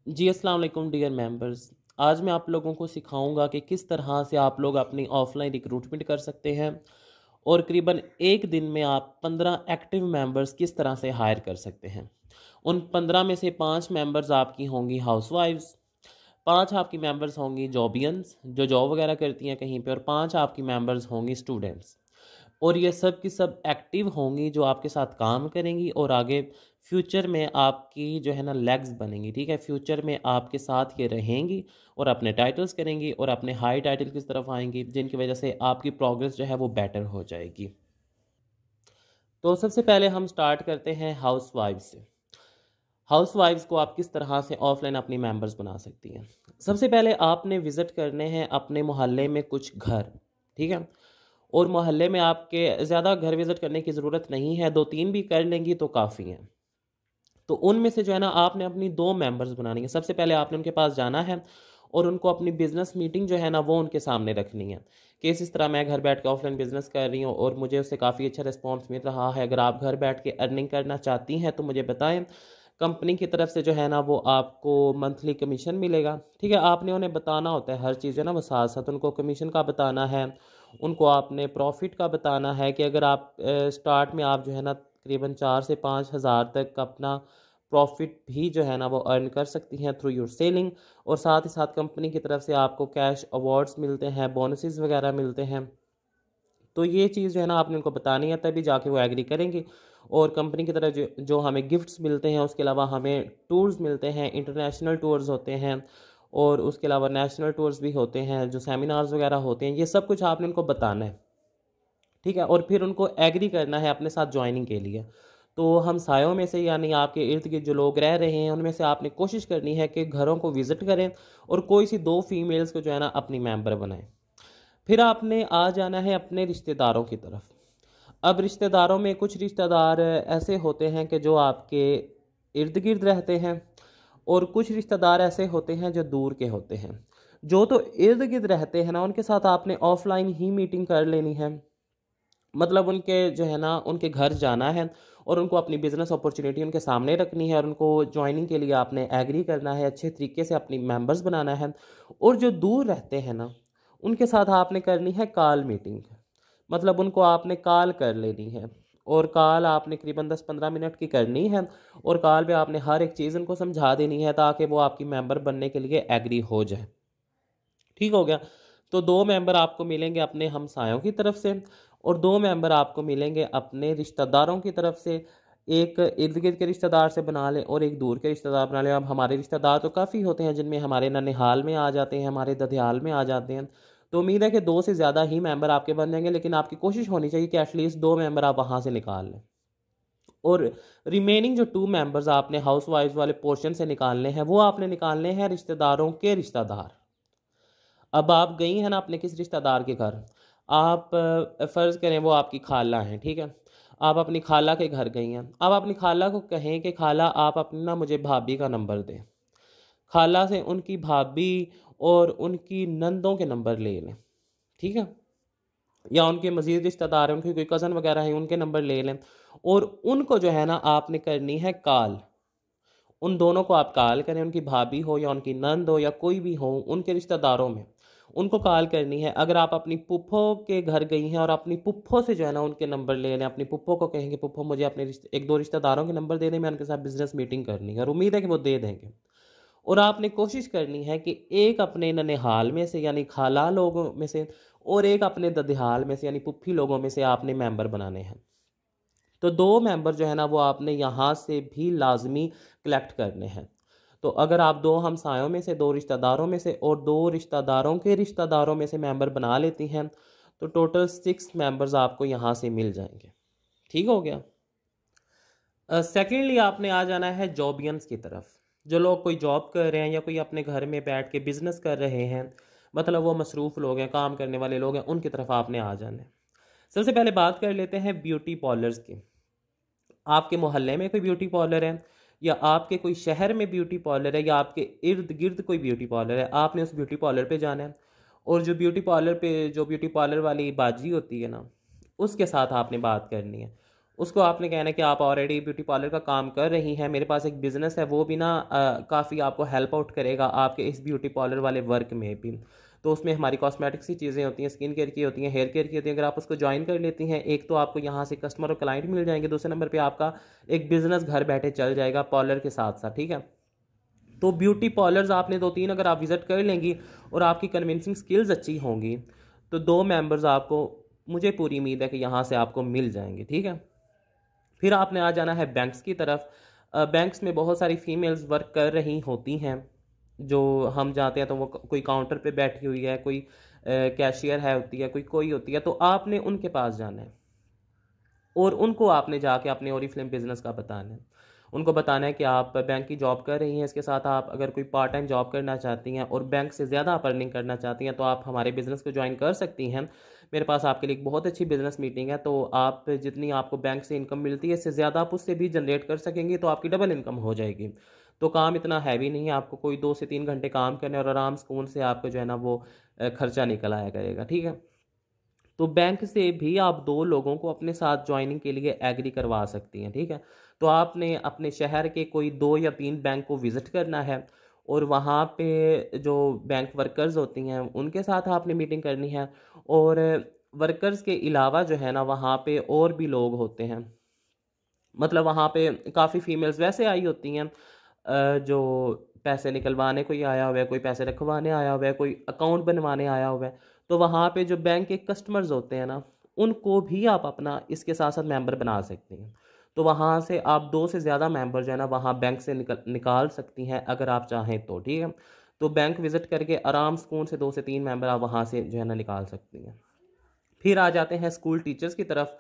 जी अस्सलाम वालेकुम dear members. आज मैं आप लोगों को सिखाऊंगा कि किस तरह से आप लोग अपनी ऑफलाइन रिक्रूटमेंट कर सकते हैं और करीबन एक दिन में आप 15 एक्टिव मेंबर्स किस तरह से हायर कर सकते हैं। उन 15 में से 5 मेंबर्स आपकी होंगी हाउसवाइफ्स, 5 आपकी मेंबर्स होंगी जॉबियंस जो जॉब वगैरह करती हैं कहीं पे, और 5 आपकी मेंबर्स होंगी स्टूडेंट्स। और ये सब की सब एक्टिव होंगी जो आपके साथ काम करेंगी और आगे फ्यूचर में आपकी जो है ना लेग्स बनेंगी। ठीक है, फ्यूचर में आपके साथ ये रहेंगी और अपने टाइटल्स करेंगी और अपने हाई टाइटल की तरफ आएंगी, जिनकी वजह से आपकी प्रोग्रेस जो है वो बेटर हो जाएगी। तो सबसे पहले हम स्टार्ट करते हैं हाउस वाइफ से। हाउस वाइफ्स को आप किस तरह से ऑफलाइन अपनी मेंबर्स बना सकती हैं। सबसे पहले आपने विज़िट करने हैं अपने मोहल्ले में कुछ घर। ठीक है, और मोहल्ले में आपके ज़्यादा घर विज़िट करने की ज़रूरत नहीं है, 2-3 भी कर लेंगी तो काफ़ी हैं। तो उनमें से जो है ना आपने अपनी 2 मेंबर्स बनानी है। सबसे पहले आपने उनके पास जाना है और उनको अपनी बिज़नेस मीटिंग जो है ना वो उनके सामने रखनी है कि इस तरह मैं घर बैठ के ऑफलाइन बिज़नेस कर रही हूँ और मुझे उससे काफ़ी अच्छा रिस्पॉन्स मिल रहा है। अगर आप घर बैठ के अर्निंग करना चाहती हैं तो मुझे बताएं। कंपनी की तरफ से जो है ना वो आपको मंथली कमीशन मिलेगा। ठीक है, आपने उन्हें बताना होता है हर चीज़ जो है ना वो साथ साथ उनको कमीशन का बताना है, उनको आपने प्रॉफिट का बताना है कि अगर आप स्टार्ट में आप जो है ना तकरीबन 4 से 5 हज़ार तक अपना प्रॉफिट भी जो है ना वो अर्न कर सकती हैं थ्रू योर सेलिंग। और साथ ही साथ कंपनी की तरफ से आपको कैश अवार्ड्स मिलते हैं, बोनसेस वगैरह मिलते हैं। तो ये चीज़ जो है ना आपने उनको बतानी है, तभी जाके वो एग्री करेंगे। और कंपनी की तरफ जो जो हमें गिफ्ट्स मिलते हैं, उसके अलावा हमें टूर्स मिलते हैं, इंटरनेशनल टूर्स होते हैं और उसके अलावा नेशनल टूर्स भी होते हैं, जो सेमिनार्स वगैरह होते हैं, ये सब कुछ आपने उनको बताना है। ठीक है, और फिर उनको एग्री करना है अपने साथ ज्वाइनिंग के लिए। तो हम सायों में से यानी आपके इर्द गिर्द जो लोग रह रहे हैं उनमें से आपने कोशिश करनी है कि घरों को विज़िट करें और कोई सी 2 फीमेल्स को जो है ना अपनी मेंबर बनाएं। फिर आपने आ जाना है अपने रिश्तेदारों की तरफ। अब रिश्तेदारों में कुछ रिश्तेदार ऐसे होते हैं कि जो आपके इर्द गिर्द रहते हैं और कुछ रिश्तेदार ऐसे होते हैं जो दूर के होते हैं। जो तो इर्द गिर्द रहते हैं ना उनके साथ आपने ऑफलाइन ही मीटिंग कर लेनी है। मतलब उनके जो है ना उनके घर जाना है और उनको अपनी बिज़नेस अपॉर्चुनिटी उनके सामने रखनी है और उनको ज्वाइनिंग के लिए आपने एग्री करना है, अच्छे तरीके से अपनी मेंबर्स बनाना है। और जो दूर रहते हैं ना उनके साथ आपने करनी है कॉल मीटिंग। मतलब उनको आपने कॉल कर लेनी है और कॉल आपने करीबन 10-15 मिनट की करनी है और कॉल पे आपने हर एक चीज़ उनको समझा देनी है ताकि वो आपकी मेंबर बनने के लिए एग्री हो जाए। ठीक हो गया। तो 2 मेंबर आपको मिलेंगे अपने हमसायों की तरफ से और 2 मेंबर आपको मिलेंगे अपने रिश्तेदारों की तरफ से। एक इर्द गिर्द के रिश्तेदार से बना लें और एक दूर के रिश्तेदार बना लें। अब हमारे रिश्तेदार तो काफ़ी होते हैं, जिनमें हमारे ननिहाल में आ जाते हैं, हमारे ददियाल में आ जाते हैं। तो उम्मीद है कि 2 से ज़्यादा ही मेंबर आपके बन जाएंगे, लेकिन आपकी कोशिश होनी चाहिए कि एटलीस्ट 2 मेंबर आप वहाँ से निकाल लें। और रिमेनिंग जो 2 मेंबर्स आपने हाउस वाइफ वाले पोर्शन से निकालने हैं वो आपने निकालने हैं रिश्तेदारों के रिश्तेदार। अब आप गई हैं ना अपने किस रिश्तेदार के घर, आप फ़र्ज़ करें वो आपकी खाला हैं। ठीक है, आप अपनी खाला के घर गई हैं। अब अपनी खाला को कहें कि खाला आप अपनी ना मुझे भाभी का नंबर दें। खाला से उनकी भाभी और उनकी नंदों के नंबर ले लें। ठीक है, या उनके मज़ीद रिश्तेदार हैं, उनके कोई कज़न वगैरह हैं, उनके नंबर ले लें और उनको जो है ना आपने करनी है कॉल। उन दोनों को आप कॉल करें, उनकी भाभी हो या उनकी नंद हो या कोई भी हो उनके रिश्तेदारों में, उनको कॉल करनी है। अगर आप अपनी पुप्पो के घर गई हैं और अपनी पुप्पो से जो है ना उनके नंबर ले लें, अपनी पुप्पो को कहेंगे पुप्पो मुझे अपने एक दो रिश्तेदारों के नंबर दे दें, मैं उनके साथ बिजनेस मीटिंग करनी है, और उम्मीद है कि वो दे देंगे। और आपने कोशिश करनी है कि एक अपने ननिहाल में से यानी खाला लोगों में से और एक अपने ददिहाल में से यानी पुप्पी लोगों में से आपने मेंबर बनाने हैं। तो 2 मेंबर जो है ना वो आपने यहाँ से भी लाजमी कलेक्ट करने हैं। तो अगर आप 2 हमसायों में से, 2 रिश्तेदारों में से और 2 रिश्तेदारों के रिश्तेदारों में से मेंबर बना लेती हैं तो टोटल 6 मेंबर्स आपको यहाँ से मिल जाएंगे। ठीक हो गया। सेकेंडली आपने आ जाना है जॉबियंस की तरफ। जो लोग कोई जॉब कर रहे हैं या कोई अपने घर में बैठ के बिजनेस कर रहे हैं, मतलब वो मसरूफ़ लोग हैं, काम करने वाले लोग हैं, उनकी तरफ आपने आ जाना है। सबसे पहले बात कर लेते हैं ब्यूटी पार्लर्स की। आपके मोहल्ले में कोई ब्यूटी पार्लर है या आपके कोई शहर में ब्यूटी पार्लर है या आपके इर्द गिर्द कोई ब्यूटी पार्लर है, आपने उस ब्यूटी पार्लर पे जाना है और जो ब्यूटी पार्लर वाली बाजी होती है ना उसके साथ आपने बात करनी है। उसको आपने कहना है कि आप ऑलरेडी ब्यूटी पार्लर का काम कर रही हैं, मेरे पास एक बिज़नेस है, वो भी ना काफ़ी आपको हेल्प आउट करेगा आपके इस ब्यूटी पार्लर वाले वर्क में भी। तो उसमें हमारी कॉस्मेटिक्स की चीज़ें होती हैं, स्किन केयर की होती हैं, हेयर केयर की होती हैं। अगर आप उसको ज्वाइन कर लेती हैं, एक तो आपको यहाँ से कस्टमर और क्लाइंट मिल जाएंगे, दूसरे नंबर पर आपका एक बिज़नेस घर बैठे चल जाएगा पार्लर के साथ साथ, ठीक है। तो ब्यूटी पार्लर्स आपने 2-3 अगर आप विज़िट कर लेंगी और आपकी कन्विंसिंग स्किल्स अच्छी होंगी, तो 2 मेंबर्स आपको, मुझे पूरी उम्मीद है कि यहाँ से आपको मिल जाएंगे, ठीक है। फिर आपने आ जाना है बैंक्स की तरफ। बैंक्स में बहुत सारी फीमेल्स वर्क कर रही होती हैं, जो हम जाते हैं तो वो कोई काउंटर पे बैठी हुई है, कोई कैशियर है होती है, कोई कोई होती है, तो आपने उनके पास जाना है और उनको आपने जाके अपने ओरिफ्लेम बिजनेस का बताना है। उनको बताना है कि आप बैंक की जॉब कर रही हैं, इसके साथ आप अगर कोई पार्ट टाइम जॉब करना चाहती हैं और बैंक से ज़्यादा आप अर्निंग करना चाहती हैं, तो आप हमारे बिज़नेस को ज्वाइन कर सकती हैं। मेरे पास आपके लिए एक बहुत अच्छी बिज़नेस मीटिंग है, तो आप जितनी आपको बैंक से इनकम मिलती है इससे ज़्यादा आप उससे भी जनरेट कर सकेंगे, तो आपकी डबल इनकम हो जाएगी। तो काम इतना हैवी नहीं है, आपको कोई 2 से 3 घंटे काम करने और आराम सुकून से आपको जो है ना वो खर्चा निकल आया करेगा, ठीक है। तो बैंक से भी आप 2 लोगों को अपने साथ ज्वाइनिंग के लिए एग्री करवा सकती हैं, ठीक है। तो आपने अपने शहर के कोई 2 या 3 बैंक को विज़िट करना है और वहाँ पे जो बैंक वर्कर्स होती हैं उनके साथ आपने मीटिंग करनी है। और वर्कर्स के अलावा जो है ना वहाँ पे और भी लोग होते हैं, मतलब वहाँ पे काफ़ी फीमेल्स वैसे आई होती हैं जो पैसे निकलवाने कोई आया हुआ है, कोई पैसे रखवाने आया हुआ है, कोई अकाउंट बनवाने आया हुआ है। तो वहाँ पे जो बैंक के कस्टमर्स होते हैं ना, उनको भी आप अपना इसके साथ साथ मेंबर बना सकती हैं। तो वहाँ से आप 2 से ज़्यादा मेंबर जो है ना वहाँ बैंक से निकाल सकती हैं अगर आप चाहें तो, ठीक है। तो बैंक विज़िट करके आराम सुकून से 2 से 3 मेंबर आप वहाँ से जो है ना निकाल सकती हैं। फिर आ जाते हैं स्कूल टीचर्स की तरफ।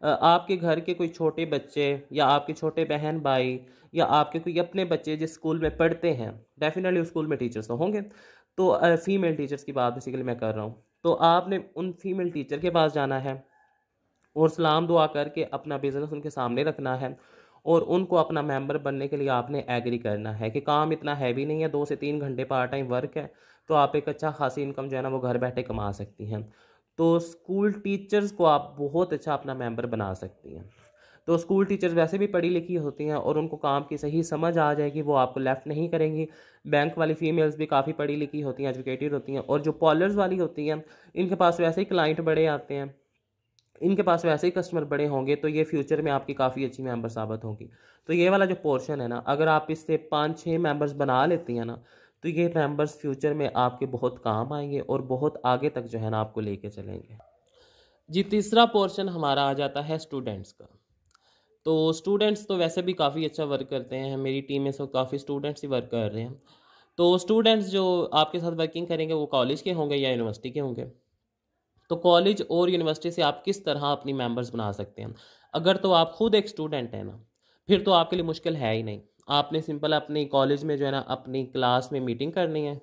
आपके घर के कोई छोटे बच्चे या आपके छोटे बहन भाई या आपके कोई अपने बच्चे जिस स्कूल में पढ़ते हैं, डेफिनेटली उस स्कूल में टीचर्स तो होंगे। तो फीमेल टीचर्स की बात बेसिकली मैं कर रहा हूँ। तो आपने उन फीमेल टीचर के पास जाना है और सलाम दुआ करके अपना बिज़नेस उनके सामने रखना है और उनको अपना मेंबर बनने के लिए आपने एग्री करना है कि काम इतना हैवी नहीं है, 2 से 3 घंटे पार्ट टाइम वर्क है, तो आप एक अच्छा खासी इनकम जो है ना वो घर बैठे कमा सकती हैं। तो स्कूल टीचर्स को आप बहुत अच्छा अपना मेंबर बना सकती हैं। तो स्कूल टीचर्स वैसे भी पढ़ी लिखी होती हैं और उनको काम की सही समझ आ जाएगी, वो आपको लेफ़्ट नहीं करेंगी। बैंक वाली फ़ीमेल्स भी काफ़ी पढ़ी लिखी होती हैं, एजुकेटेड होती हैं। और जो पार्लर्स वाली होती हैं, इनके पास वैसे ही क्लाइंट बड़े आते हैं, इनके पास वैसे ही कस्टमर बड़े होंगे, तो ये फ्यूचर में आपकी काफ़ी अच्छी मेंबर साबित होंगी। तो ये वाला जो पोर्शन है ना, अगर आप इससे 5-6 मेंबर्स बना लेती हैं ना, तो ये मेंबर्स फ्यूचर में आपके बहुत काम आएंगे और बहुत आगे तक जो है ना आपको लेके चलेंगे। जी, तीसरा पोर्शन हमारा आ जाता है स्टूडेंट्स का। तो स्टूडेंट्स तो वैसे भी काफ़ी अच्छा वर्क करते हैं, मेरी टीम में से काफ़ी स्टूडेंट्स ही वर्क कर रहे हैं। तो स्टूडेंट्स जो आपके साथ वर्किंग करेंगे वो कॉलेज के होंगे या यूनिवर्सिटी के होंगे। तो कॉलेज और यूनिवर्सिटी से आप किस तरह अपनी मेंबर्स बना सकते हैं। अगर तो आप खुद एक स्टूडेंट हैं ना, फिर तो आपके लिए मुश्किल है ही नहीं। आपने सिंपल अपनी कॉलेज में जो है ना अपनी क्लास में मीटिंग करनी है,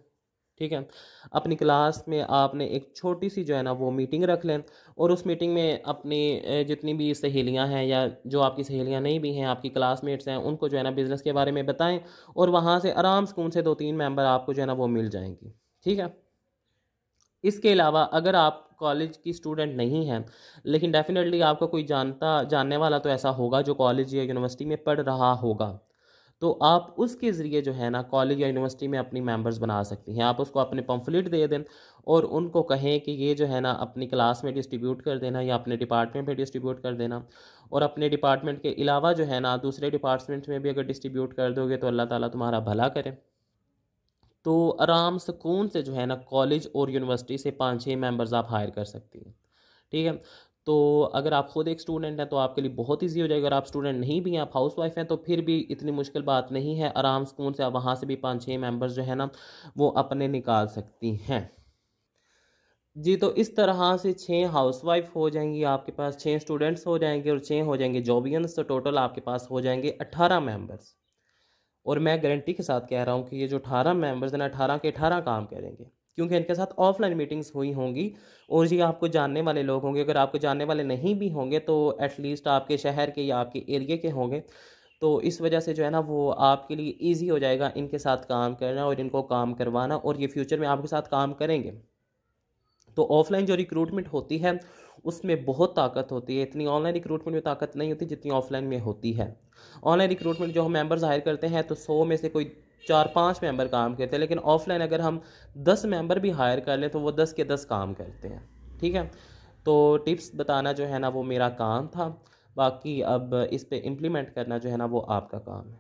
ठीक है। अपनी क्लास में आपने एक छोटी सी जो है ना वो मीटिंग रख लें और उस मीटिंग में अपनी जितनी भी सहेलियां हैं या जो आपकी सहेलियां नहीं भी हैं, आपकी क्लासमेट्स हैं, उनको जो है ना बिज़नेस के बारे में बताएं और वहाँ से आराम सुकून से 2-3 मेंबर आपको जो है ना वो मिल जाएंगी, ठीक है। इसके अलावा अगर आप कॉलेज की स्टूडेंट नहीं हैं, लेकिन डेफिनेटली आपका कोई जानने वाला तो ऐसा होगा जो कॉलेज या यूनिवर्सिटी में पढ़ रहा होगा, तो आप उसके ज़रिए जो है ना कॉलेज या यूनिवर्सिटी में अपनी मेंबर्स बना सकती हैं। आप उसको अपने पम्फलेट दे दें और उनको कहें कि ये जो है ना अपनी क्लास में डिस्ट्रीब्यूट कर देना या अपने डिपार्टमेंट में डिस्ट्रीब्यूट कर देना। और अपने डिपार्टमेंट के अलावा जो है ना दूसरे डिपार्टमेंट में भी अगर डिस्ट्रीब्यूट कर दोगे तो अल्लाह ताला तुम्हारा भला करे। तो आराम सुकून से जो है ना कॉलेज और यूनिवर्सिटी से 5-6 मेंबर्स आप हायर कर सकती हैं, ठीक है। तो अगर आप खुद एक स्टूडेंट हैं तो आपके लिए बहुत ईजी हो जाएगा। अगर आप स्टूडेंट नहीं भी हैं, आप हाउस वाइफ हैं, तो फिर भी इतनी मुश्किल बात नहीं है। आराम सुकून से आप वहाँ से भी 5-6 मेंबर्स जो है ना वो अपने निकाल सकती हैं। जी, तो इस तरह से 6 हाउस वाइफ हो जाएंगी आपके पास, 6 स्टूडेंट्स हो जाएंगे और 6 हो जाएंगे जॉबियंस, तो टोटल आपके पास हो जाएंगे 18 मेंबर्स। और मैं गारंटी के साथ कह रहा हूँ कि ये जो 18 मेंबर्स हैं ना, 18 के 18 काम करेंगे, क्योंकि इनके साथ ऑफलाइन मीटिंग्स हुई होंगी और ये आपको जानने वाले लोग होंगे। अगर आपको जानने वाले नहीं भी होंगे तो एटलीस्ट आपके शहर के या आपके एरिया के होंगे। तो इस वजह से जो है ना वो आपके लिए ईजी हो जाएगा इनके साथ काम करना और इनको काम करवाना, और ये फ्यूचर में आपके साथ काम करेंगे। तो ऑफलाइन जो रिक्रूटमेंट होती है उसमें बहुत ताकत होती है, इतनी ऑनलाइन रिक्रूटमेंट में ताकत नहीं होती जितनी ऑफलाइन में होती है। ऑनलाइन रिक्रूटमेंट जो हम मेंबर्स हायर करते हैं तो 100 में से कोई 4-5 मेंबर काम करते हैं, लेकिन ऑफलाइन अगर हम 10 मेंबर भी हायर कर लें तो वो 10 के 10 काम करते हैं। ठीक है, तो टिप्स बताना जो है ना वो मेरा काम था, बाकी अब इस पे इम्प्लीमेंट करना जो है ना वो आपका काम है।